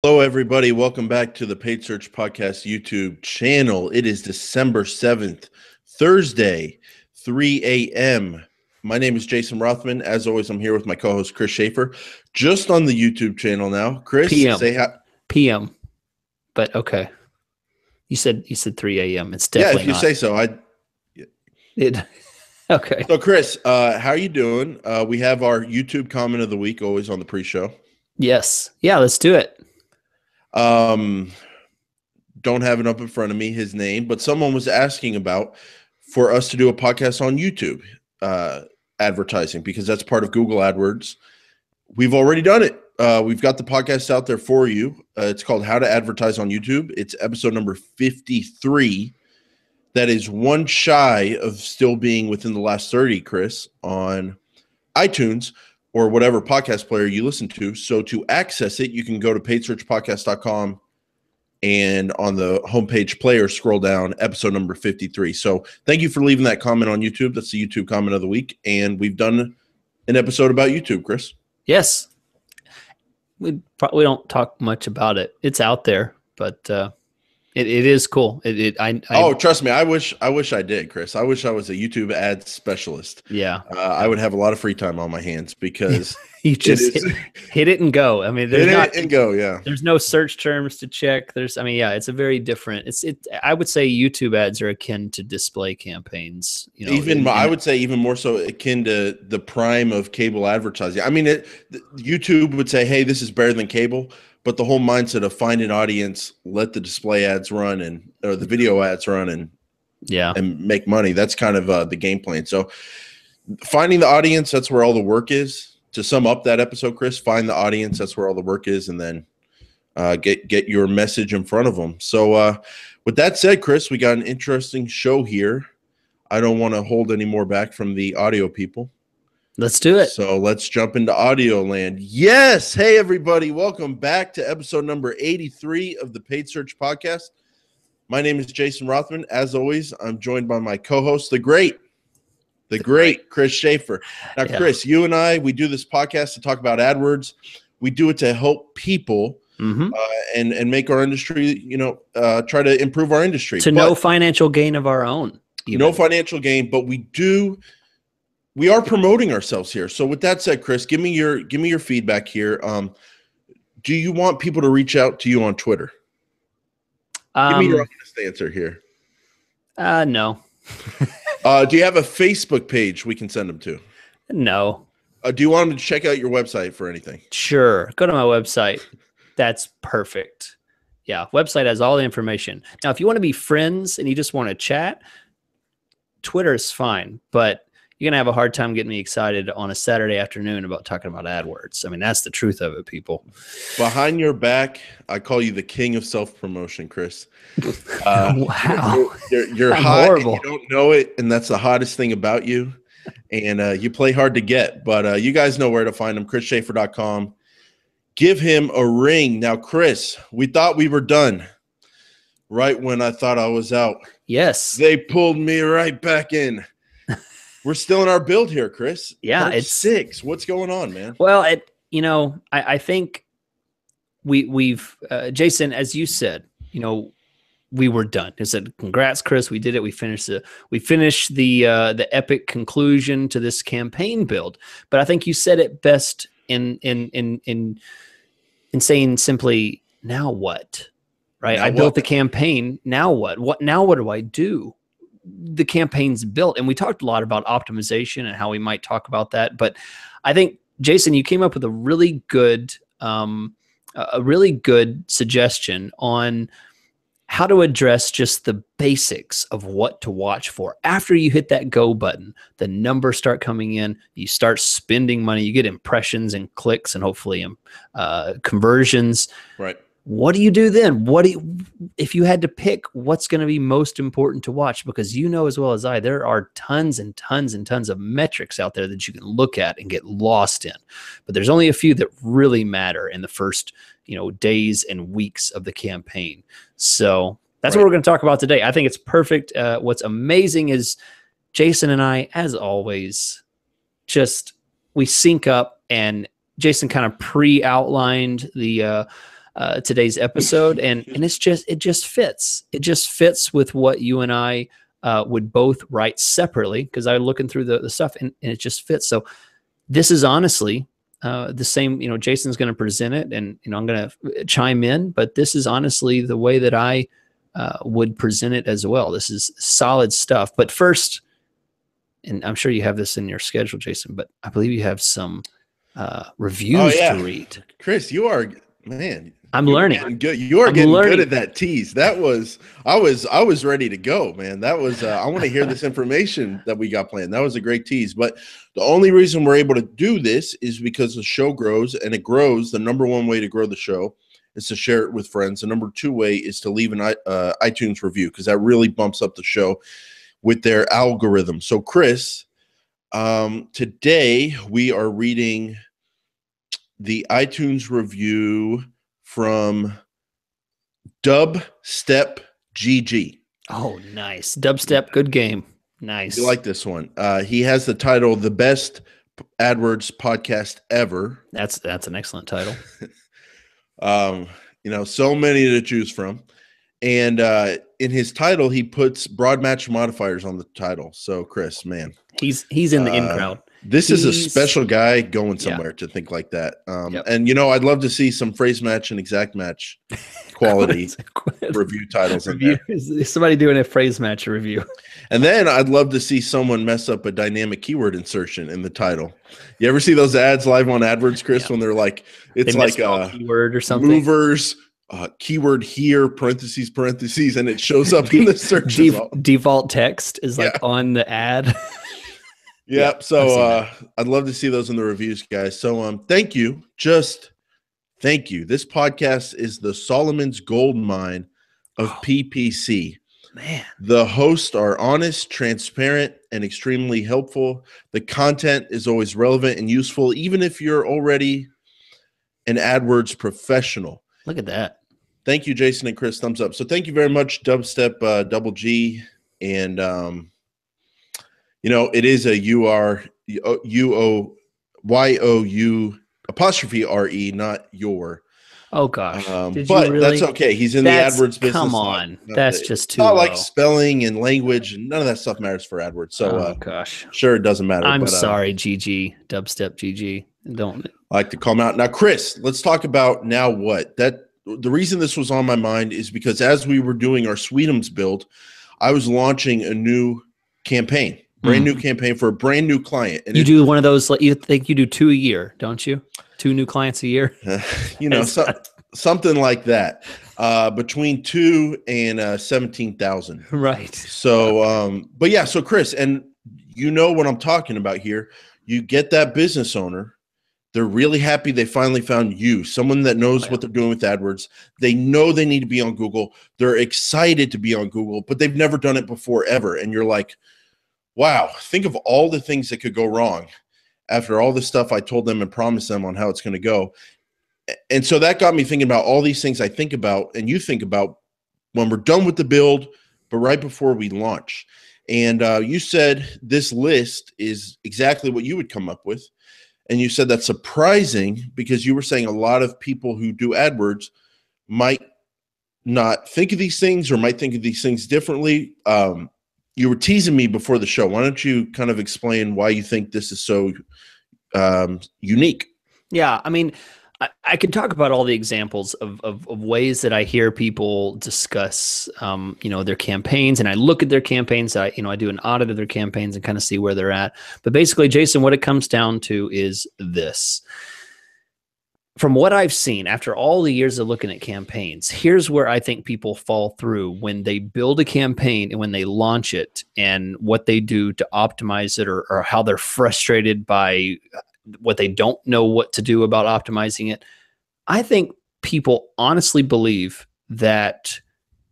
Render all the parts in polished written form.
Hello, everybody. Welcome back to the Paid Search Podcast YouTube channel. It is December 7th, Thursday, 3 a.m. My name is Jason Rothman. As always, I'm here with my co-host, Chris Schaefer, just on the YouTube channel now. Chris, PM. say hi. PM. But okay. You said 3 a.m. It's Yeah, definitely if you not. say so. Okay. So, Chris, how are you doing? We have our YouTube comment of the week always on the pre-show. Yes. Yeah, let's do it. Don't have it up in front of me, his name, but someone was asking about for us to do a podcast on YouTube advertising, because that's part of Google AdWords. We've already done it. We've got the podcast out there for you. It's called How to Advertise on YouTube. It's episode number 53. That is one shy of still being within the last 30, Chris, on iTunes or whatever podcast player you listen to. So to access it, you can go to paidsearchpodcast.com and on the homepage player, scroll down episode number 53. So thank you for leaving that comment on YouTube. That's the YouTube comment of the week. And we've done an episode about YouTube, Chris. Yes. We don't talk much about it. It's out there, but it is cool. Oh, trust me. I wish I did, Chris. I wish I was a YouTube ad specialist. Yeah. I would have a lot of free time on my hands because you just hit it and go. I mean, there's no search terms to check. It's a very different. I would say YouTube ads are akin to display campaigns. I would say even more so akin to the prime of cable advertising. I mean, YouTube would say, "Hey, this is better than cable." But the whole mindset of find an audience, let the display ads run or the video ads run and make money. That's kind of the game plan. So finding the audience, that's where all the work is. To sum up that episode, Chris, find the audience, that's where all the work is, and then get your message in front of them. So with that said, Chris, we got an interesting show here. I don't want to hold any more back from the audio people. Let's do it. So let's jump into audio land. Yes. Hey, everybody. Welcome back to episode number 83 of the Paid Search Podcast. My name is Jason Rothman. As always, I'm joined by my co-host, the great Chris Schaefer. Now, Chris, you and I, we do this podcast to talk about AdWords. We do it to help people and make our industry, try to improve our industry. No financial gain of our own. No financial gain, but we are promoting ourselves here. So with that said, Chris, give me your feedback here. Do you want people to reach out to you on Twitter? Give me your honest answer here. No. Do you have a Facebook page we can send them to? No. Do you want them to check out your website for anything? Sure. Go to my website. That's perfect. Yeah. Website has all the information. Now, if you want to be friends and you just want to chat, Twitter is fine, but you're going to have a hard time getting me excited on a Saturday afternoon about talking about AdWords. I mean, that's the truth of it, people. Behind your back, I call you the king of self-promotion, Chris. Wow. You're hot horrible. And you don't know it, and that's the hottest thing about you. And you play hard to get, but you guys know where to find him, chrisschaefer.com. Give him a ring. Now, Chris, we thought we were done right when I thought I was out. Yes. They pulled me right back in. We're still in our build here, Chris. Yeah, it's 6. What's going on, man? Well, I think we've Jason, as you said, we were done. I said, "Congrats, Chris. We did it. We finished the epic conclusion to this campaign build." But I think you said it best in saying simply, "Now what?" Right? I built the campaign. Now what? Now what do I do? The campaign's built, and we talked a lot about optimization and how we might talk about that. But I think, Jason, you came up with a really good suggestion on how to address just the basics of what to watch for. After you hit that go button, the numbers start coming in, you start spending money, you get impressions and clicks and hopefully conversions. Right. What do you do then? If you had to pick what's going to be most important to watch? Because as well as I, there are tons and tons and tons of metrics out there that you can look at and get lost in. But there's only a few that really matter in the first, days and weeks of the campaign. So that's what we're going to talk about today. I think it's perfect. What's amazing is Jason and I, as always, we sync up, and Jason kind of pre-outlined the today's episode, and it just fits. It just fits with what you and I would both write separately, because I'm looking through the stuff, and it just fits. So this is honestly the same. Jason's going to present it, and I'm going to chime in, but this is honestly the way that I would present it as well. This is solid stuff. But first, and I'm sure you have this in your schedule, Jason, but I believe you have some reviews to read. Chris, you are, man. I'm learning. You are getting good at that tease. That was, I was ready to go, man. That was, I want to hear this information that we got planned. That was a great tease. But the only reason we're able to do this is because the show grows, and it grows. The number one way to grow the show is to share it with friends. The number two way is to leave an iTunes review, because that really bumps up the show with their algorithm. So Chris, today we are reading the iTunes review from Dubstep GG. Oh, nice. Dubstep, good game. Nice. You like this one. He has the title, The Best AdWords Podcast Ever. That's an excellent title. So many to choose from. And in his title, he puts broad match modifiers on the title. So Chris, man. He's in the in crowd. This is a special guy going somewhere to think like that. And, I'd love to see some phrase match and exact match quality review titles in there. Somebody doing a phrase match review. And then I'd love to see someone mess up a dynamic keyword insertion in the title. You ever see those ads live on AdWords, Chris, when they're like, it's like a keyword or something? Movers, keyword here, parentheses, and it shows up in the search result. Default text is like on the ad. Yep. So I'd love to see those in the reviews, guys. So thank you. Just thank you. This podcast is the Solomon's gold mine of PPC. Man. The hosts are honest, transparent, and extremely helpful. The content is always relevant and useful, even if you're already an AdWords professional. Look at that. Thank you, Jason and Chris. Thumbs up. So thank you very much, Dubstep Double G. And it is a UOYOU''RE, not your. Oh gosh. But that's okay. He's in the AdWords business. Come on. That's just too low. Like spelling and language, and none of that stuff matters for AdWords. So gosh. Sure, it doesn't matter. I'm sorry, GG, Dubstep GG. Don't I like to call him out. Now, Chris, let's talk about now what. The reason this was on my mind is because as we were doing our Sweetums build, I was launching a new campaign. Brand new campaign for a brand new client. And you do one of those, you think you do 2 a year, don't you? 2 new clients a year? Something like that. Between 2 and 17,000. Right. So, but yeah, so Chris, and you know what I'm talking about here. You get that business owner. They're really happy they finally found you, someone that knows what they're doing with AdWords. They know they need to be on Google. They're excited to be on Google, but they've never done it before ever. And you're like, wow, think of all the things that could go wrong after all the stuff I told them and promised them on how it's going to go. And so that got me thinking about all these things I think about and you think about when we're done with the build, but right before we launch. And you said this list is exactly what you would come up with. And you said that's surprising because you were saying a lot of people who do AdWords might not think of these things or might think of these things differently. You were teasing me before the show. Why don't you kind of explain why you think this is so unique? Yeah, I mean, I can talk about all the examples of ways that I hear people discuss, their campaigns, and I look at their campaigns. I do an audit of their campaigns and kind of see where they're at. But basically, Jason, what it comes down to is this. From what I've seen, after all the years of looking at campaigns, here's where I think people fall through when they build a campaign and when they launch it and what they do to optimize it or how they're frustrated by what they don't know what to do about optimizing it. I think people honestly believe that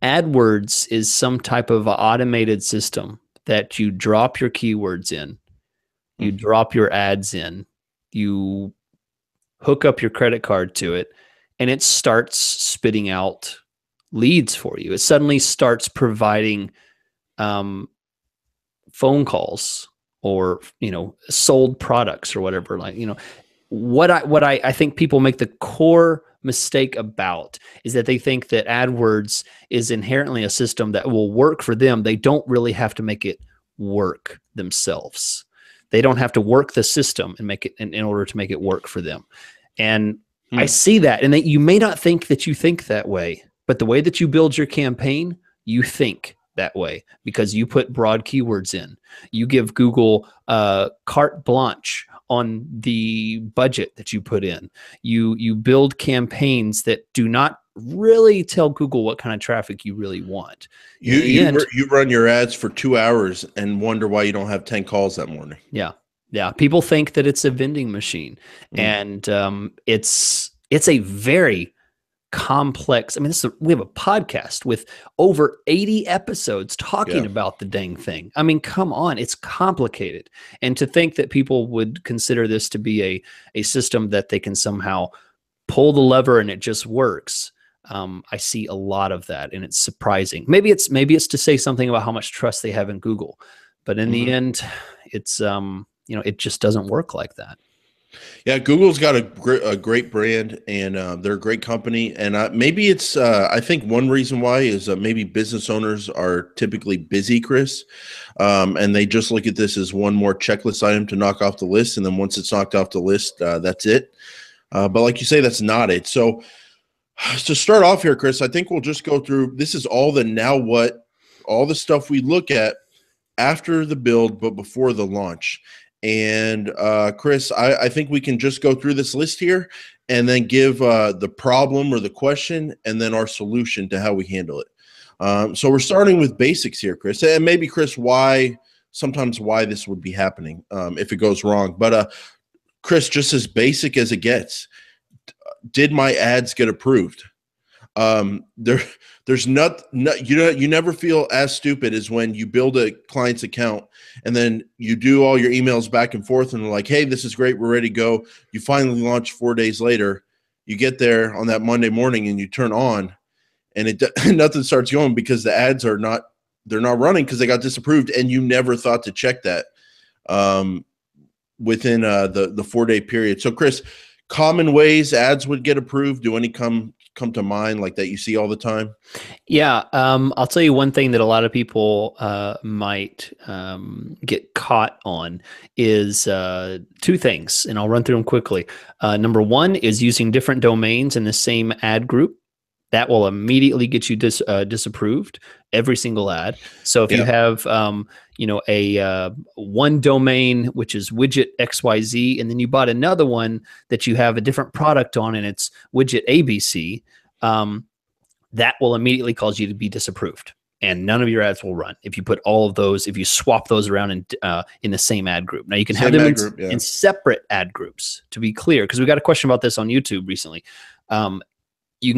AdWords is some type of automated system that you drop your keywords in, you drop your ads in, you hook up your credit card to it, and it starts spitting out leads for you. It suddenly starts providing phone calls or, sold products or whatever. Like, what I think people make the core mistake about is that they think that AdWords is inherently a system that will work for them. They don't really have to make it work themselves. They don't have to work the system and make it in order to make it work for them. And I see that, and that you may not think that you think that way, but the way that you build your campaign, you think that way because you put broad keywords in. You give Google carte blanche on the budget that you put in. You build campaigns that do not really tell Google what kind of traffic you really want. You run your ads for 2 hours and wonder why you don't have 10 calls that morning. Yeah. Yeah. People think that it's a vending machine, and it's a very complex. I mean, we have a podcast with over 80 episodes talking about the dang thing. I mean, come on, it's complicated. And to think that people would consider this to be a system that they can somehow pull the lever and it just works. I see a lot of that, and it's surprising. Maybe it's to say something about how much trust they have in Google, but in the end, it's it just doesn't work like that. Yeah, Google's got a great brand, and they're a great company. And maybe it's I think one reason why is maybe business owners are typically busy, Chris, and they just look at this as one more checklist item to knock off the list, and then once it's knocked off the list, that's it. But like you say, that's not it. So to start off here, Chris, I think we'll just go through. This is all the now what, all the stuff we look at after the build, but before the launch. And Chris, I think we can just go through this list here and then give the problem or the question and then our solution to how we handle it. So we're starting with basics here, Chris, and maybe Chris, why this would be happening if it goes wrong. But Chris, just as basic as it gets, did my ads get approved? There's you never feel as stupid as when you build a client's account and then you do all your emails back and forth and they're like, hey, this is great, we're ready to go. You finally launch 4 days later. You get there on that Monday morning and you turn on and nothing starts going because the ads they're not running because they got disapproved, and you never thought to check that within the 4 day period. So Chris, common ways ads would get approved, do any come to mind like that you see all the time? Yeah. I'll tell you one thing that a lot of people might get caught on is two things, and I'll run through them quickly. Number one is using different domains in the same ad group. That will immediately get you disapproved, every single ad. So if you have a one domain, which is widget XYZ, and then you bought another one that you have a different product on and it's widget ABC, that will immediately cause you to be disapproved. And none of your ads will run if you put all of those, if you swap those around in the same ad group. Now you can have them in separate ad groups, to be clear, because we got a question about this on YouTube recently. You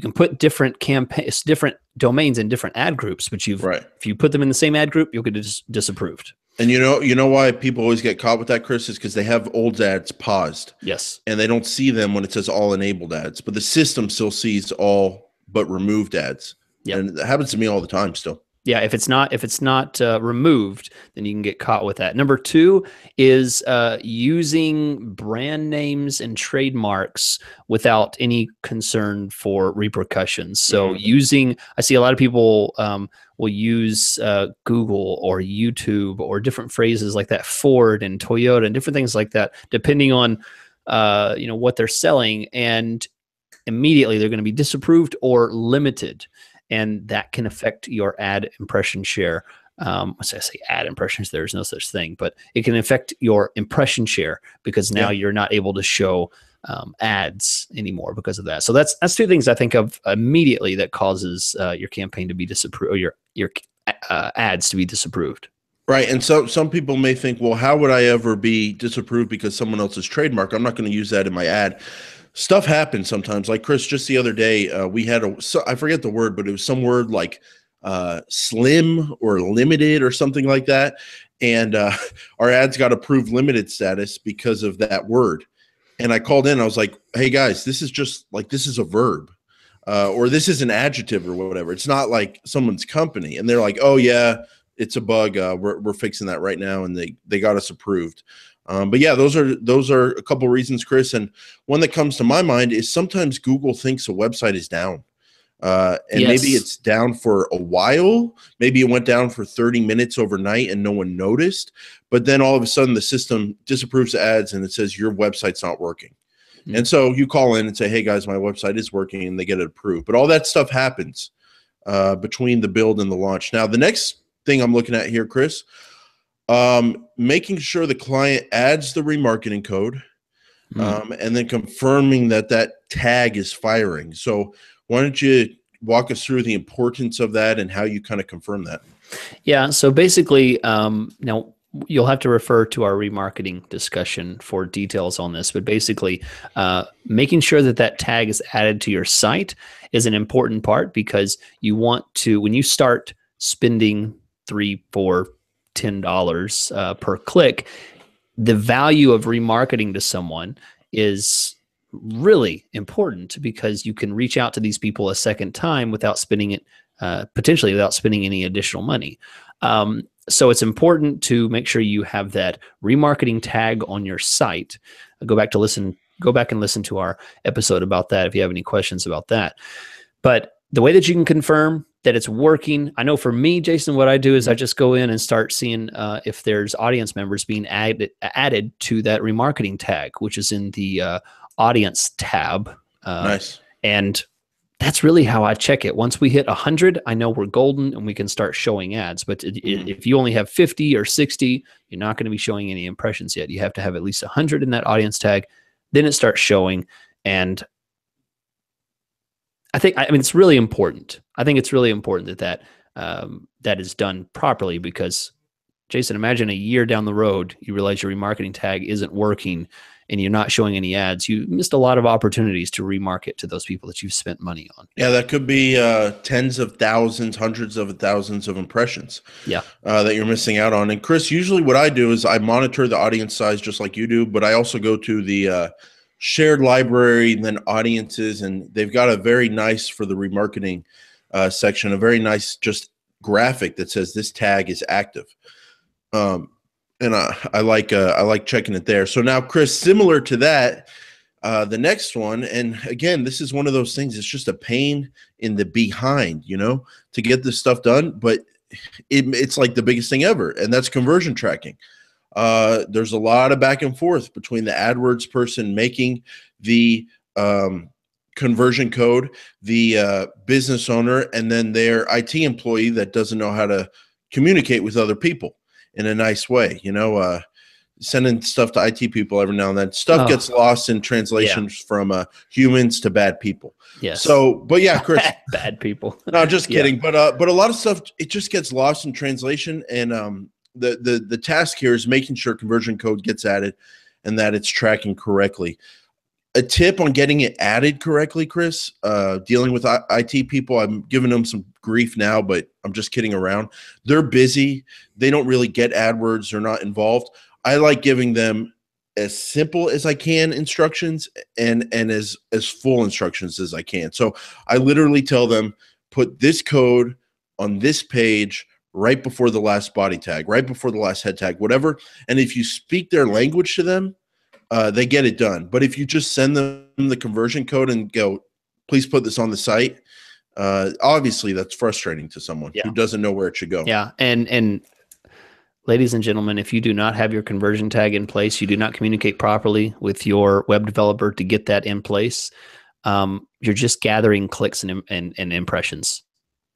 can put different campaigns, different domains in different ad groups, but if you put them in the same ad group, you'll get disapproved. And you know why people always get caught with that, Chris, is because they have old ads paused. Yes. And they don't see them when it says all enabled ads, but the system still sees all but removed ads. Yeah. And it happens to me all the time still. Yeah, if it's not removed, then you can get caught with that. Number two is using brand names and trademarks without any concern for repercussions. So I see a lot of people will use Google or YouTube or different phrases like that, Ford and Toyota and different things like that, depending on what they're selling, and immediately they're going to be disapproved or limited. And that can affect your ad impression share. I say ad impressions, there's no such thing, but it can affect your impression share because now you're not able to show ads anymore because of that. So that's two things I think of immediately that causes your campaign to be disapproved, or your ads to be disapproved. Right. And so some people may think, well, how would I ever be disapproved because someone else's trademark? I'm not going to use that in my ad. Stuff happens sometimes. Like Chris, just the other day, we had I forget the word, but it was some word like slim or limited or something like that. And our ads got approved limited status because of that word. And I called in, I was like, hey guys, this is a verb or this is an adjective or whatever. It's not like someone's company. And they're like, oh yeah, it's a bug. We're fixing that right now. And they got us approved. But yeah, those are a couple reasons, Chris. And one that comes to my mind is sometimes Google thinks a website is down. And maybe Yes. it's down for a while. Maybe it went down for 30 minutes overnight and no one noticed. But then all of a sudden the system disapproves ads and it says your website's not working. Mm. And so you call in and say, hey, guys, my website is working, and they get it approved. But all that stuff happens between the build and the launch. Now, the next thing I'm looking at here, Chris, making sure the client adds the remarketing code and then confirming that that tag is firing. So why don't you walk us through the importance of that and how you kind of confirm that? Yeah. So basically, now you'll have to refer to our remarketing discussion for details on this, but basically making sure that that tag is added to your site is an important part, because you want to, when you start spending $3, $4, $10 per click, the value of remarketing to someone is really important, because you can reach out to these people a second time without spending it, potentially without spending any additional money. So it's important to make sure you have that remarketing tag on your site. Go back and listen to our episode about that if you have any questions about that. But the way that you can confirm that it's working, I know for me, Jason, what I do is I just go in and start seeing if there's audience members being added to that remarketing tag, which is in the audience tab. Nice. And that's really how I check it. Once we hit 100, I know we're golden and we can start showing ads. But if you only have 50 or 60, you're not going to be showing any impressions yet. You have to have at least 100 in that audience tag. Then it starts showing. And I mean, it's really important. I think it's really important that that is done properly, because, Jason, imagine a year down the road, you realize your remarketing tag isn't working and you're not showing any ads. You missed a lot of opportunities to remarket to those people that you've spent money on. Yeah, that could be tens of thousands, hundreds of thousands of impressions that you're missing out on. And Chris, usually what I do is I monitor the audience size just like you do, but I also go to the shared library and then audiences, and they've got a very nice, for the remarketing section, a very nice just graphic that says this tag is active. And I like checking it there. So now, Chris, similar to that, the next one, and again, this is one of those things, it's just a pain in the behind, to get this stuff done, but it's like the biggest thing ever, and that's conversion tracking. There's a lot of back and forth between the AdWords person making the conversion code, the business owner, and then their IT employee that doesn't know how to communicate with other people in a nice way. Sending stuff to IT people every now and then. Stuff gets lost in translations from humans to bad people. Yes. So, but yeah, Chris, bad people. No, just kidding. But a lot of stuff, it just gets lost in translation. And the task here is making sure conversion code gets added and that it's tracking correctly. A tip on getting it added correctly, Chris, dealing with IT people, I'm giving them some grief now, but I'm just kidding around. They're busy. They don't really get AdWords. They're not involved. I like giving them as simple as I can instructions and as full instructions as I can. So I literally tell them, put this code on this page right before the last body tag, right before the last head tag, whatever. And if you speak their language to them, they get it done. But if you just send them the conversion code and go, please put this on the site, obviously that's frustrating to someone who doesn't know where it should go. Yeah. And ladies and gentlemen, if you do not have your conversion tag in place, you do not communicate properly with your web developer to get that in place, you're just gathering clicks and impressions.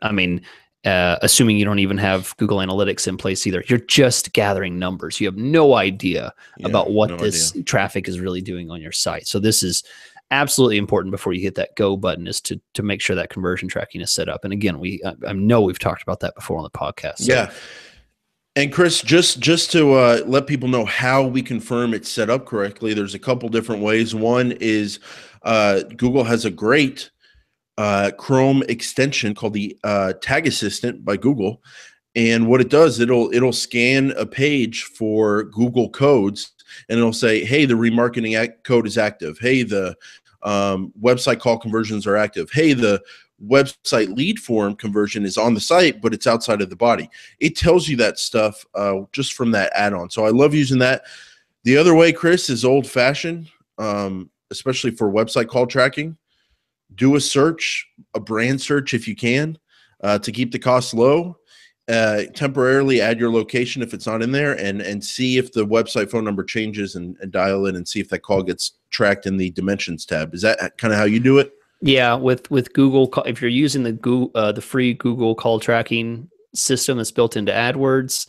I mean, assuming you don't even have Google Analytics in place either, you're just gathering numbers. You have no idea about what this traffic is really doing on your site. So this is absolutely important before you hit that go button, is to make sure that conversion tracking is set up. And again, I know we've talked about that before on the podcast. So. Yeah. And Chris, just to let people know how we confirm it's set up correctly, there's a couple different ways. One is Google has a great Chrome extension called the Tag Assistant by Google. And what it does, it'll scan a page for Google codes, and it'll say, hey, the remarketing code is active. Hey, the website call conversions are active. Hey, the website lead form conversion is on the site, but it's outside of the body. It tells you that stuff just from that add-on. So I love using that. The other way, Chris, is old fashioned, especially for website call tracking. Do a search, a brand search if you can, to keep the costs low. Temporarily add your location if it's not in there, and see if the website phone number changes, and dial in and see if that call gets tracked in the dimensions tab. Is that kind of how you do it? Yeah, with Google, if you're using the free Google call tracking system that's built into AdWords,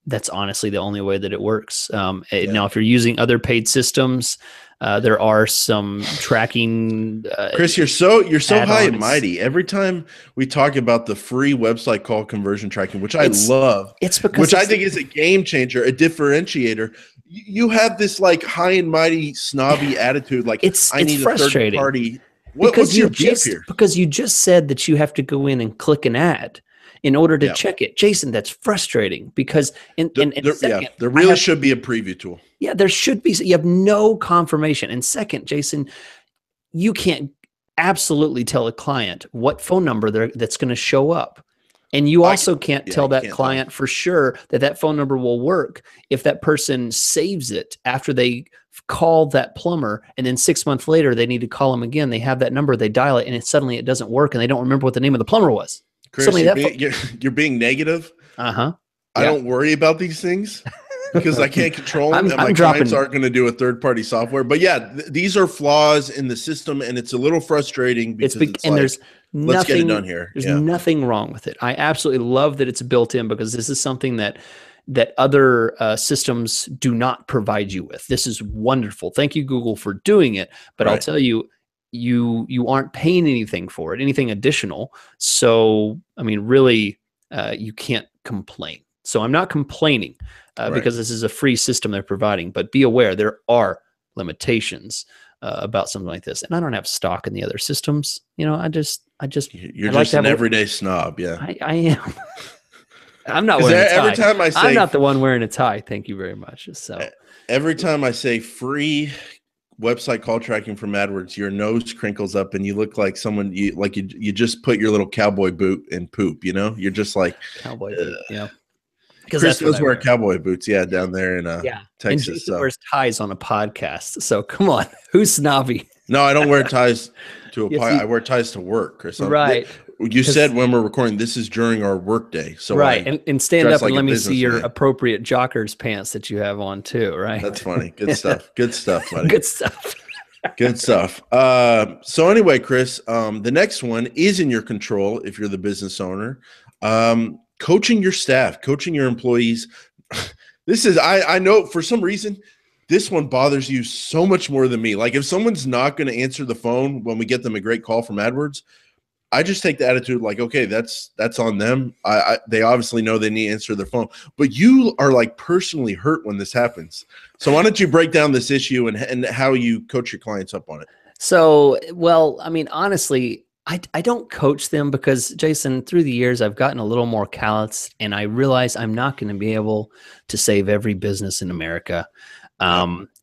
that's honestly the only way that it works. Now, if you're using other paid systems, there are some tracking. Chris, you're so high and mighty. Every time we talk about the free website call conversion tracking, which I love, which I think is a game changer, a differentiator. You have this like high and mighty snobby attitude. Like I need frustrating. A third party. What's your beef here? Because you just said that you have to go in and click an ad in order to check it. Jason, that's frustrating because there really should be a preview tool. Yeah, there should be. You have no confirmation. And second, Jason, you can't absolutely tell a client what phone number that's going to show up. And you also can't tell that client for sure that phone number will work if that person saves it after they call that plumber, and then 6 months later they need to call him again. They have that number, they dial it, and suddenly it doesn't work, and they don't remember what the name of the plumber was. Chris, you're being negative. I don't worry about these things because I can't control them, and my clients aren't going to do a third-party software. But yeah, these are flaws in the system, and it's a little frustrating because let's get it done here. There's nothing wrong with it. I absolutely love that it's built in because this is something that other systems do not provide you with. This is wonderful. Thank you, Google, for doing it. But I'll tell you, you aren't paying anything for it, anything additional. So, I mean, really, you can't complain. So I'm not complaining because this is a free system they're providing. But be aware, there are limitations about something like this. And I don't have stock in the other systems. You're just an everyday snob. Yeah, I am. I'm not wearing a tie. Every time I say, I'm not the one wearing a tie. Thank you very much. So every time I say free website call tracking from AdWords, your nose crinkles up and you look like someone you just put your little cowboy boot in poop. You're just like cowboy boot. Yeah. Because Chris does wear cowboy boots, down there in Texas. And Jason wears ties on a podcast. So come on, who's snobby? No, I don't wear ties to a podcast. I wear ties to work or something. Right. You said when we're recording, this is during our work day. So and stand up and let me see your appropriate jockers pants that you have on too, right? That's funny. Good stuff. Good stuff, buddy. Good stuff. Good stuff. So anyway, Chris, the next one is in your control if you're the business owner. Coaching your staff, coaching your employees. This is, I know for some reason, this one bothers you so much more than me. Like if someone's not going to answer the phone when we get them a great call from AdWords, I just take the attitude like, okay, that's on them. They obviously know they need to answer their phone, but you are like personally hurt when this happens. So why don't you break down this issue and how you coach your clients up on it? So, well, I mean, honestly, I don't coach them because, Jason, through the years, I've gotten a little more callous, and I realize I'm not going to be able to save every business in America.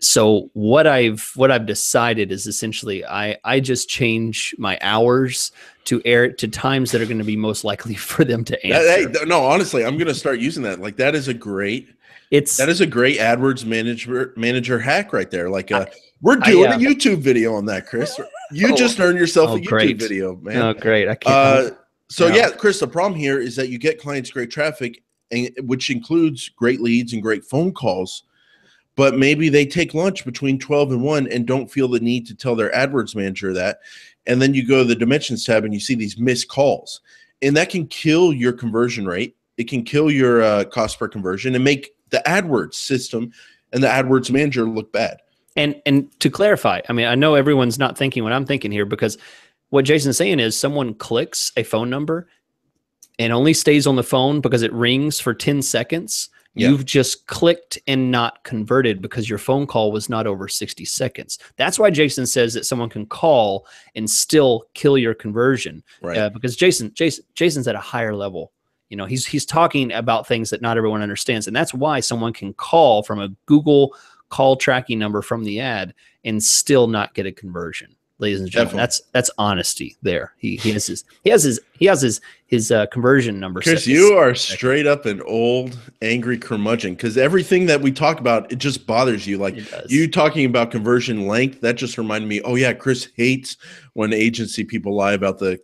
So what I've decided is essentially I just change my hours to times that are going to be most likely for them to answer. No, honestly, I'm going to start using that. Like that is a great AdWords manager hack right there. Like we're doing a YouTube video on that, Chris. You just earned yourself a YouTube video, man. Oh, great. I can't. Chris, the problem here is that you get clients great traffic, which includes great leads and great phone calls. But maybe they take lunch between 12 and 1 and don't feel the need to tell their AdWords manager that. And then you go to the Dimensions tab and you see these missed calls. And that can kill your conversion rate. It can kill your cost per conversion and make the AdWords system and the AdWords manager look bad. And to clarify, I mean, I know everyone's not thinking what I'm thinking here, because what Jason's saying is someone clicks a phone number and only stays on the phone because it rings for 10 seconds. Yeah. You've just clicked and not converted because your phone call was not over 60 seconds. That's why Jason says that someone can call and still kill your conversion. Right. Because Jason's at a higher level. You know, he's talking about things that not everyone understands. And that's why someone can call from a Google call tracking number from the ad and still not get a conversion. Ladies and gentlemen, that's honesty there. He has his He has his conversion number. Chris, you are straight up an old, angry curmudgeon because everything that we talk about, it just bothers you. Like you talking about conversion length, that just reminded me, oh, yeah, Chris hates when agency people lie about the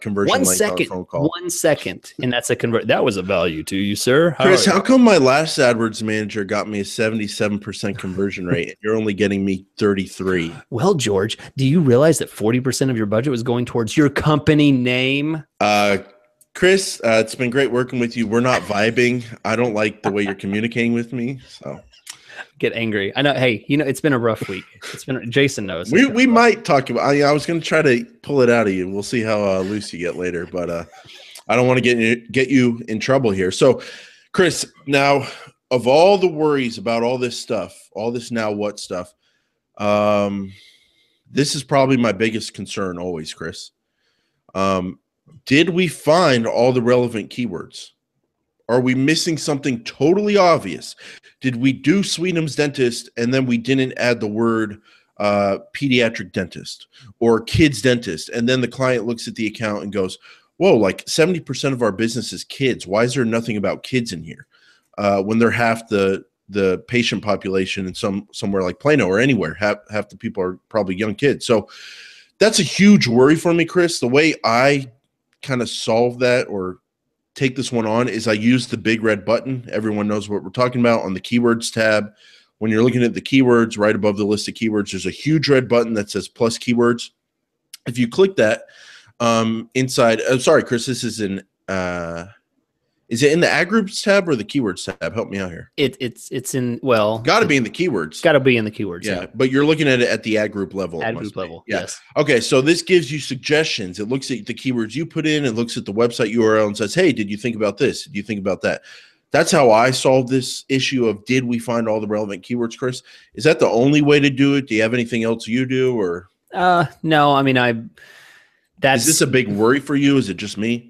conversion length on a phone call. 1 second, and that's a convert. That was a value to you, sir. Chris, how come my last AdWords manager got me a 77% conversion rate and you're only getting me 33? Well, George, do you realize that 40% of your budget was going towards your company name? Chris, it's been great working with you. We're not vibing. I don't like the way you're communicating with me. So get angry. I know. Hey, it's been a rough week. Jason knows. We might talk about. I was going to try to pull it out of you. We'll see how loose you get later, but I don't want to get you in trouble here. So, Chris, now of all the worries about all this stuff, all this now what stuff, this is probably my biggest concern always, Chris. Did we find all the relevant keywords? Are we missing something totally obvious? Did we do Sweetham's dentist and then we didn't add the word pediatric dentist or kids dentist? And then the client looks at the account and goes, whoa, like 70% of our business is kids. Why is there nothing about kids in here? When they're half the patient population in somewhere like Plano or anywhere, half the people are probably young kids. So that's a huge worry for me, Chris. The way I kind of solve that or take this one on is I use the big red button. Everyone knows what we're talking about on the keywords tab. When you're looking at the keywords right above the list of keywords, there's a huge red button that says plus keywords. If you click that inside, sorry, Chris, this is in, is it in the ad groups tab or the keywords tab? Help me out here. It's in, well, got to be in the keywords. Got to be in the keywords. Yeah, but you're looking at it at the ad group level. Ad group level. Yeah. Yes. Okay, so this gives you suggestions. It looks at the keywords you put in. It looks at the website URL and says, "Hey, did you think about this? Did you think about that?" That's how I solved this issue of did we find all the relevant keywords, Chris? Is that the only way to do it? Do you have anything else you do, or? No. I mean, Is this a big worry for you? Is it just me?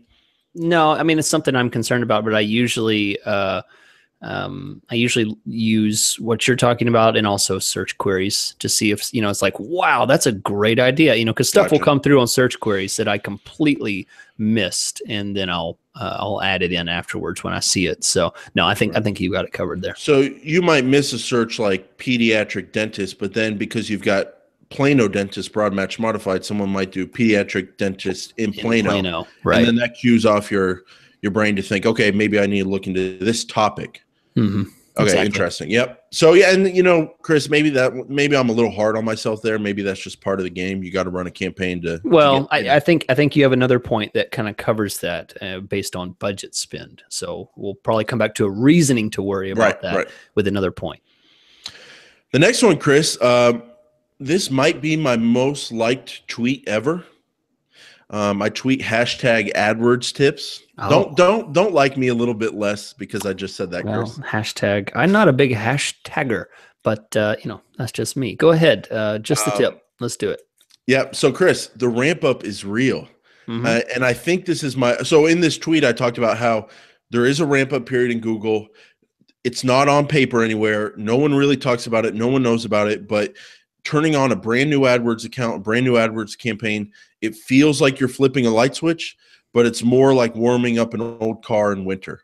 No, I mean, it's something I'm concerned about, but I usually use what you're talking about and also search queries to see if, it's like, wow, that's a great idea, because stuff will come through on search queries that I completely missed, and then I'll add it in afterwards when I see it. So no, I think you got it covered there. So you might miss a search like pediatric dentist, but then because you've got Plano dentist broad match modified, someone might do pediatric dentist in Plano, right? And then that cues off your brain to think, okay, maybe I need to look into this topic. Mm-hmm. Okay, exactly. Interesting. Yep. So yeah, and Chris, maybe I'm a little hard on myself there. Maybe that's just part of the game. You got to run a campaign to. Well, I think you have another point that kind of covers that based on budget spend. So we'll probably come back to a reasoning to worry about with another point. The next one, Chris. This might be my most liked tweet ever. I tweet hashtag AdWords tips. Oh. Don't like me a little bit less because I just said that, Chris. Hashtag. I'm not a big hashtagger, but that's just me. Go ahead. Just the tip. Let's do it. Yeah. So Chris, the ramp up is real. Mm-hmm. And I think this is so in this tweet, I talked about how there is a ramp up period in Google. It's not on paper anywhere. No one really talks about it. No one knows about it, but turning on a brand new AdWords account, a brand new AdWords campaign, it feels like you're flipping a light switch, but it's more like warming up an old car in winter.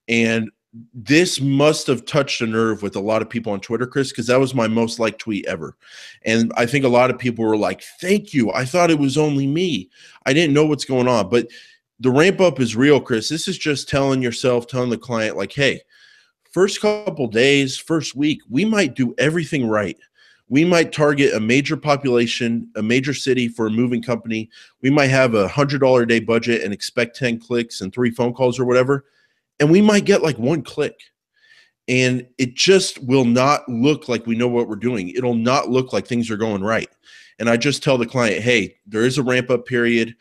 And this must have touched a nerve with a lot of people on Twitter, Chris, because that was my most liked tweet ever. And I think a lot of people were like, thank you. I thought it was only me. I didn't know what's going on. But the ramp up is real, Chris. This is just telling the client, like, hey, first couple days, first week, we might do everything right. We might target a major population, a major city for a moving company. We might have $100 a day budget and expect 10 clicks and 3 phone calls or whatever. And we might get like 1 click. And it just will not look like we know what we're doing. It'll not look like things are going right. And I just tell the client, hey, there is a ramp up period.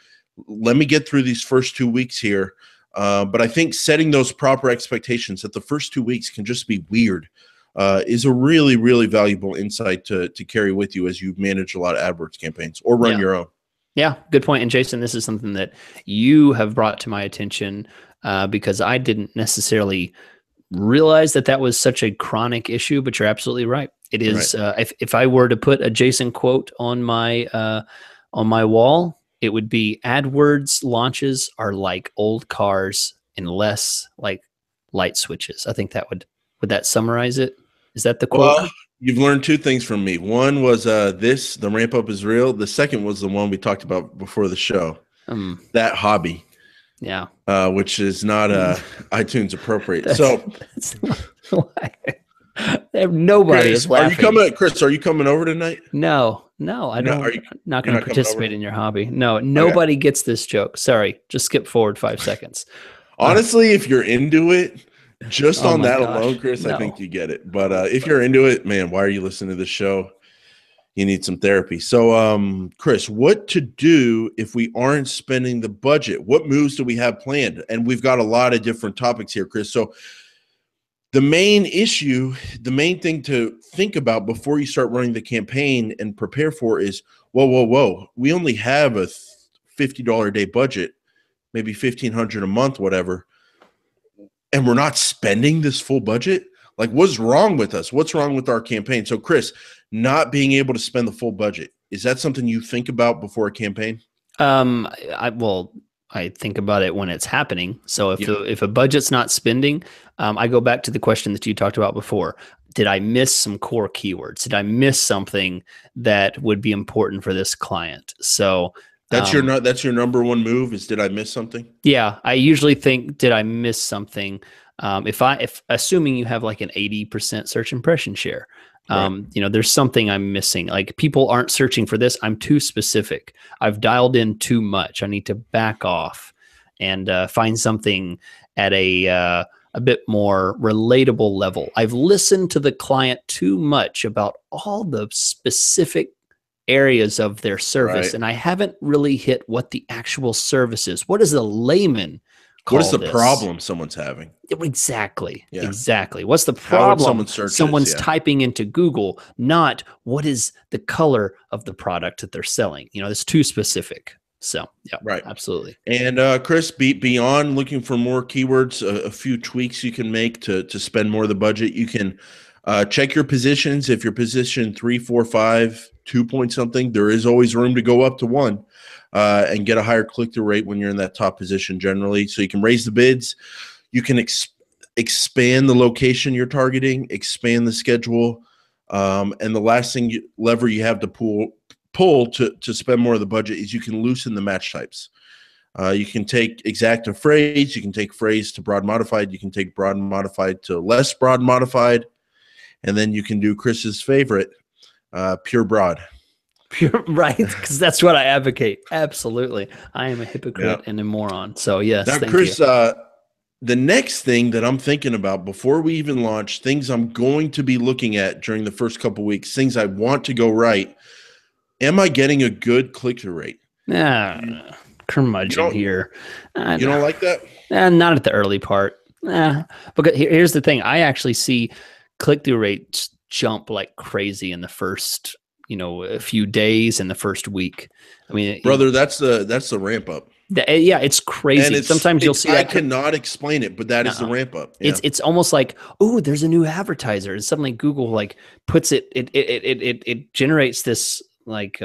Let me get through these first 2 weeks here. But I think setting those proper expectations that the first 2 weeks can just be weird. Is a really, really valuable insight to carry with you as you manage a lot of AdWords campaigns or run your own. Yeah, good point. And Jason, this is something that you have brought to my attention because I didn't necessarily realize that was such a chronic issue, but you're absolutely right. It is. Right. If I were to put a Jason quote on my wall, it would be AdWords launches are like old cars and less like light switches. I think would that summarize it? Is that the quote? Well, you've learned two things from me. One was the ramp up is real. The second was the one we talked about before the show. That hobby. Yeah. Which is not iTunes appropriate. That's why. Nobody Chris, is laughing. Chris, are you coming over tonight? No, I don't. Are you, not going to participate in your hobby. No, nobody gets this joke. Sorry, just skip forward 5 seconds. Honestly, if you're into it, just on that alone, Chris, I think you get it. But if you're into it, man, why are you listening to this show? You need some therapy. So, Chris, what to do if we aren't spending the budget? What moves do we have planned? And we've got a lot of different topics here, Chris. So the main thing to think about before you start running the campaign and prepare for is, whoa. We only have a $50 a day budget, maybe $1,500 a month, whatever. And we're not spending this full budget? Like, what's wrong with us? What's wrong with our campaign? So, Chris, not being able to spend the full budget, is that something you think about before a campaign? I think about it when it's happening. So if a budget's not spending, I go back to the question that you talked about before. Did I miss some core keywords? Did I miss something that would be important for this client? So that's your number one move is, did I miss something? Yeah, I usually think, did I miss something? If assuming you have like an 80% search impression share, right. There's something I'm missing. Like, people aren't searching for this. I'm too specific. I've dialed in too much. I need to back off and find something at a bit more relatable level. I've listened to the client too much about all the specific areas of their service, right. And I haven't really hit what the actual service is. What is a layman? What is the problem someone's having? Exactly. Yeah. Exactly. What's the problem someone's typing into Google, not what is the color of the product that they're selling? It's too specific. So, yeah, right. Absolutely. And Chris, beyond looking for more keywords, a few tweaks you can make to spend more of the budget. You can check your positions. If you're position 3, 4, 5, 2 point something, there is always room to go up to 1. And get a higher click-through rate when you're in that top position generally. So you can raise the bids. You can expand the location you're targeting, expand the schedule. And the last lever you have to pull to spend more of the budget is you can loosen the match types. You can take exact to phrase. You can take phrase to broad modified. You can take broad modified to less broad modified. And then you can do Chris's favorite, pure broad. Right, because that's what I advocate. Absolutely. I am a hypocrite and a moron. So, yes, now, Chris, the next thing that I'm thinking about before we even launch, things I'm going to be looking at during the first couple of weeks, things I want to go right. Am I getting a good click-through rate? Curmudgeon here. You don't like that? Not at the early part. Because here's the thing. I actually see click-through rates jump like crazy in the first a few days in the first week. I mean, brother, that's the ramp up. Yeah, it's crazy. And sometimes you'll see that. I cannot explain it, but that is the ramp up. Yeah. It's almost like, oh, there's a new advertiser, and suddenly Google like puts it generates this like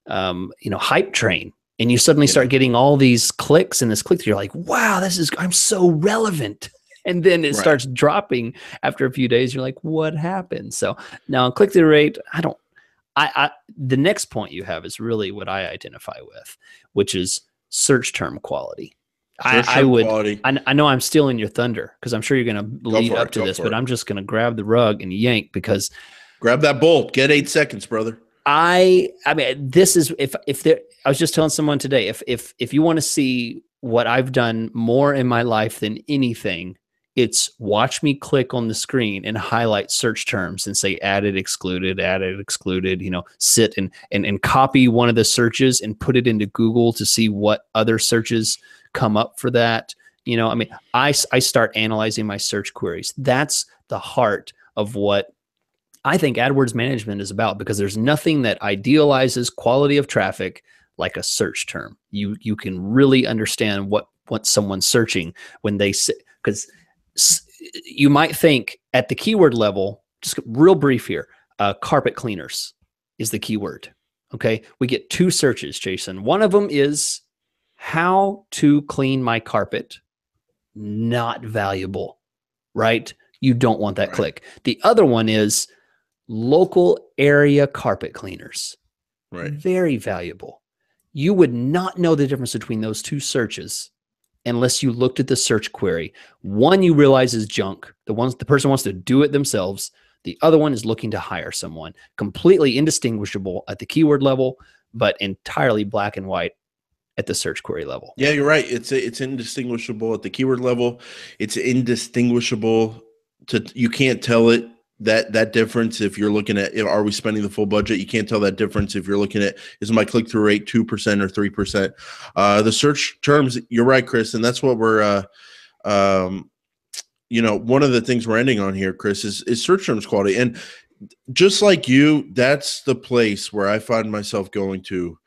hype train, and you suddenly start getting all these clicks and this click. You're like, wow, I'm so relevant. And then it starts dropping after a few days. You're like, what happened? So now click-through rate, the next point you have is really what I identify with, which is search term quality. I know I'm stealing your thunder because I'm sure you're going to lead up to this, but I'm just going to grab the rug and yank because grab that bolt. Get 8 seconds, brother. I mean, this is I was just telling someone today, if you want to see what I've done more in my life than anything, it's watch me click on the screen and highlight search terms and say added, excluded, sit and copy one of the searches and put it into Google to see what other searches come up for that. I start analyzing my search queries. That's the heart of what I think AdWords management is about, because there's nothing that idealizes quality of traffic like a search term. You can really understand what someone's searching when they say, because you might think at the keyword level, just real brief here, carpet cleaners is the keyword. Okay. We get 2 searches, Jason. One of them is how to clean my carpet. Not valuable, right? You don't want that click. The other one is local area carpet cleaners. Right. Very valuable. You would not know the difference between those 2 searches unless you looked at the search query. One you realize is junk. The person wants to do it themselves. The other one is looking to hire someone. Completely indistinguishable at the keyword level, but entirely black and white at the search query level. Yeah, you're right. It's indistinguishable at the keyword level. It's indistinguishable you can't tell it that difference if you're looking at are we spending the full budget. You can't tell that difference if you're looking at is my click-through rate 2% or 3%. The search terms, you're right, Chris, and that's what we're one of the things we're ending on here, Chris, is search terms quality. And just like you, that's the place where I find myself going to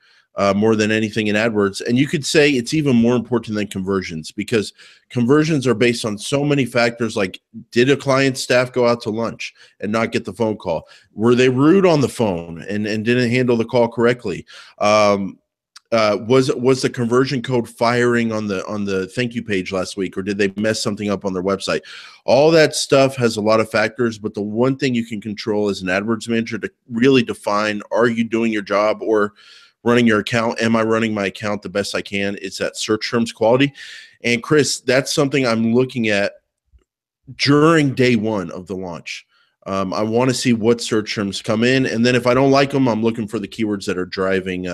more than anything in AdWords. And you could say it's even more important than conversions, because conversions are based on so many factors, like did a client's staff go out to lunch and not get the phone call? Were they rude on the phone and didn't handle the call correctly? Was the conversion code firing on the thank you page last week, or did they mess something up on their website? All that stuff has a lot of factors, but the one thing you can control as an AdWords manager to really define, are you doing your job or running your account? Am I running my account the best I can? It's that search terms quality. And Chris, that's something I'm looking at during day one of the launch. I want to see what search terms come in, and then if I don't like them, I'm looking for the keywords that are driving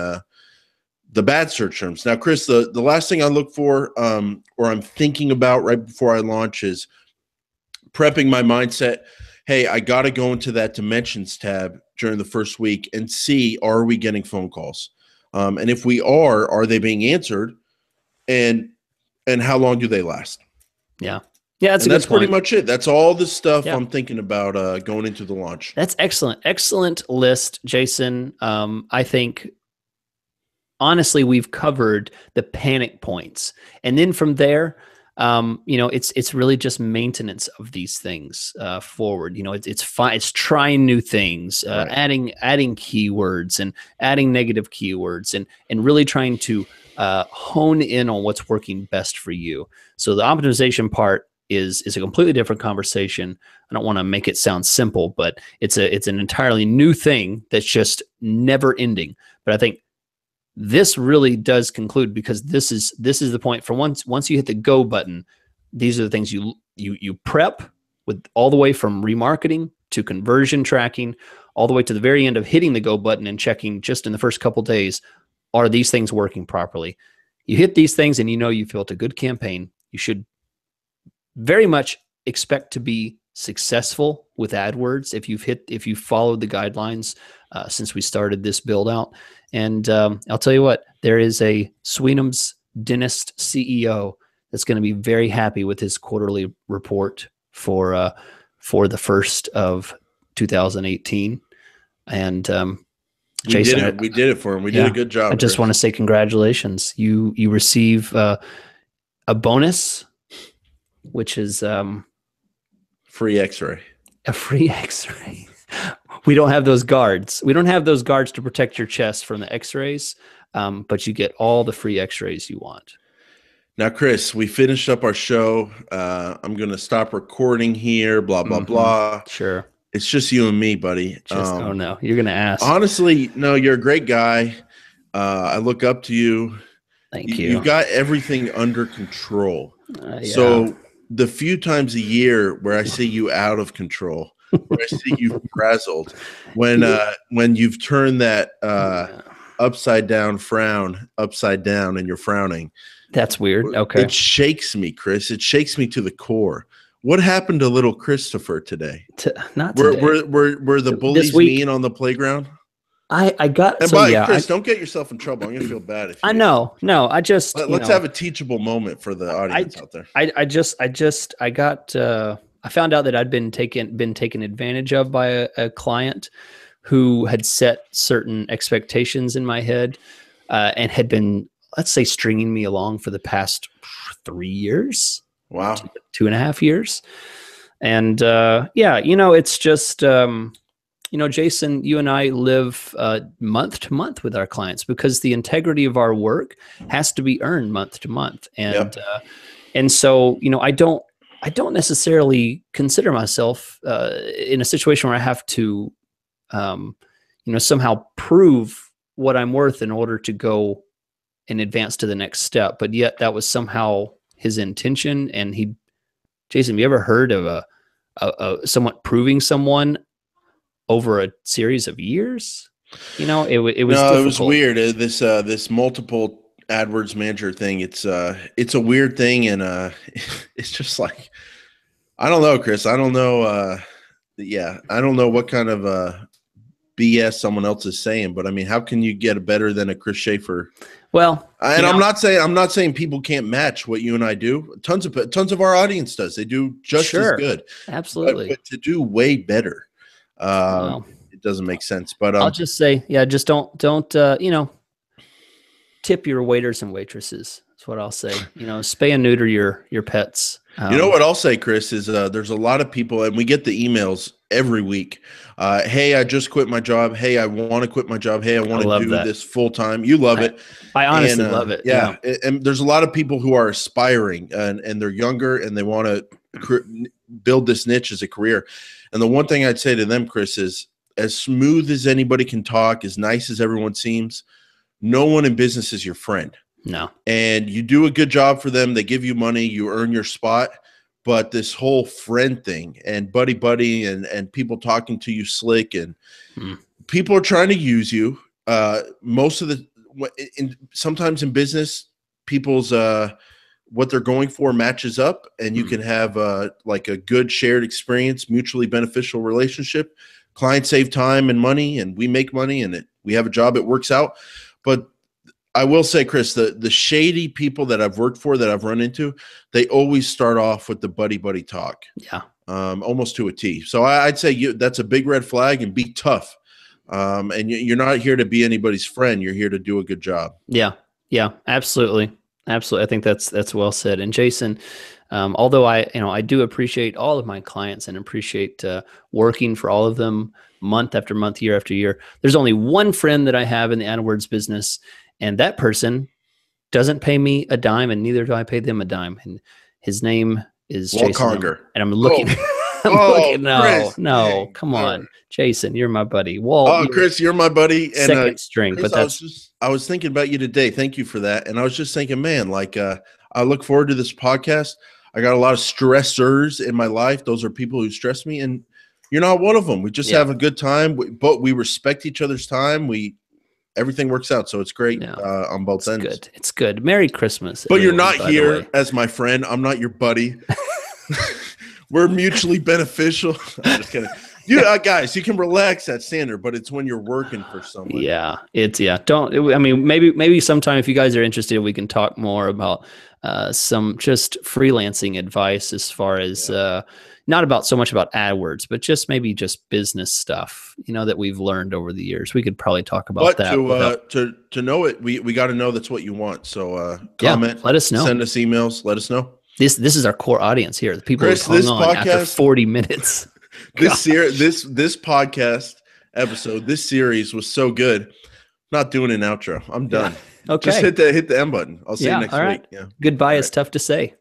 the bad search terms. Now, Chris, the last thing I look for, or I'm thinking about right before I launch, is prepping my mindset. Hey, I got to go into that dimensions tab during the first week and see, are we getting phone calls? And if we are they being answered? And how long do they last? Yeah. Yeah, that's pretty much it. That's all the stuff I'm thinking about going into the launch. That's excellent. Excellent list, Jason. I think, honestly, we've covered the panic points. And then from there, it's really just maintenance of these things forward. It's fine. It's trying new things, adding keywords and adding negative keywords, and really trying to hone in on what's working best for you. So the optimization part is a completely different conversation. I don't want to make it sound simple, but it's an entirely new thing that's just never ending. But I think this really does conclude, because this is the point. For once you hit the go button, these are the things you prep with, all the way from remarketing to conversion tracking, all the way to the very end of hitting the go button and checking just in the first couple days, are these things working properly? You hit these things and you've built a good campaign. You should very much expect to be successful with AdWords if you've followed the guidelines since we started this build out. And I'll tell you what, there is a Sweenham's Dentist CEO that's going to be very happy with his quarterly report for the first of 2018. And Jason, we did it for him. We did a good job. I just want to say congratulations. You receive a bonus, which is free X-ray. A free X-ray. We don't have those guards. We don't have those guards to protect your chest from the X-rays, but you get all the free X-rays you want. Now, Chris, we finished up our show. I'm going to stop recording here, blah, blah, blah. Sure. It's just you and me, buddy. Oh, no. You're going to ask. Honestly, no, you're a great guy. I look up to you. Thank you. You've got everything under control. So the few times a year where I see you out of control, where I see you frazzled, when you've turned that upside down frown upside down and you're frowning. That's weird. Okay. It shakes me, Chris. It shakes me to the core. What happened to little Christopher today? Not today. Were the bullies mean on the playground? I got. And Chris, don't get yourself in trouble. I'm gonna feel bad if you. I know. No, I just. Let's have a teachable moment for the audience out there. I found out that I'd been taken advantage of by a client who had set certain expectations in my head and had been, let's say, stringing me along for the past 3 years. Wow. 2.5 years. And it's just Jason, you and I live month to month with our clients because the integrity of our work has to be earned month to month. And, Yep. and so, I don't necessarily consider myself in a situation where I have to, somehow prove what I'm worth in order to go and advance to the next step. But yet that was somehow his intention. And Jason, have you ever heard of a someone proving someone over a series of years? It was difficult. It was weird. This multiple AdWords manager thing. It's a weird thing, and it's just like, I don't know, Chris. I don't know. I don't know what kind of BS someone else is saying, but I mean, how can you get better than a Chris Schaefer? Well, and I'm not saying people can't match what you and I do. Tons of our audience does. They do just as good. Absolutely. But to do way better, it doesn't make sense. But I'll just say, just don't tip your waiters and waitresses. That's what I'll say. Spay and neuter your pets. You know what I'll say, Chris, is there's a lot of people, and we get the emails every week. Hey, I just quit my job. Hey, I want to quit my job. Hey, I want to do this full time. You love it. I honestly love it. Yeah. And there's a lot of people who are aspiring and they're younger and they want to build this niche as a career. And the one thing I'd say to them, Chris, is as smooth as anybody can talk, as nice as everyone seems, no one in business is your friend. No. And you do a good job for them. They give you money, you earn your spot. But this whole friend thing and buddy and people talking to you slick and people are trying to use you. Sometimes in business, people's what they're going for matches up, and you can have like a good shared experience, mutually beneficial relationship. Clients save time and money, and we make money, and we have a job. It works out. But I will say, Chris, the shady people that I've worked for, that I've run into, they always start off with the buddy talk. Yeah. Almost to a T. So I'd say that's a big red flag, and be tough. And you're not here to be anybody's friend. You're here to do a good job. Yeah. Yeah, absolutely. Absolutely. I think that's well said. And Jason, although I do appreciate all of my clients and appreciate working for all of them month after month, year after year, there's only one friend that I have in the AdWords business. And that person doesn't pay me a dime, and neither do I pay them a dime. And his name is Walt Jason. Conger. And I'm looking. No, come on, Jason, you're my buddy. Walt. Oh, Chris, you're my buddy. And second string, Chris, but I was thinking about you today. Thank you for that. And I was just thinking, man, like I look forward to this podcast. I got a lot of stressors in my life. Those are people who stress me, and you're not one of them. We just have a good time, but we respect each other's time. Everything works out, so it's great on both ends. Good. It's good. Merry Christmas. But you're not here as my friend. I'm not your buddy. We're mutually beneficial. I'm just kidding. Guys, you can relax that standard, but it's when you're working for someone. Maybe sometime if you guys are interested, we can talk more about some just freelancing advice as far as not about so much about AdWords, but just maybe just business stuff, that we've learned over the years. We could probably talk about that. To know it, we got to know that's what you want. So comment, let us know. Send us emails, let us know. This is our core audience here. The people Chris, who hung on after 40 minutes. This podcast episode, this series was so good. Not doing an outro. I'm done. Okay. Just hit the end button. I'll see you next week. Yeah. Goodbye is tough to say.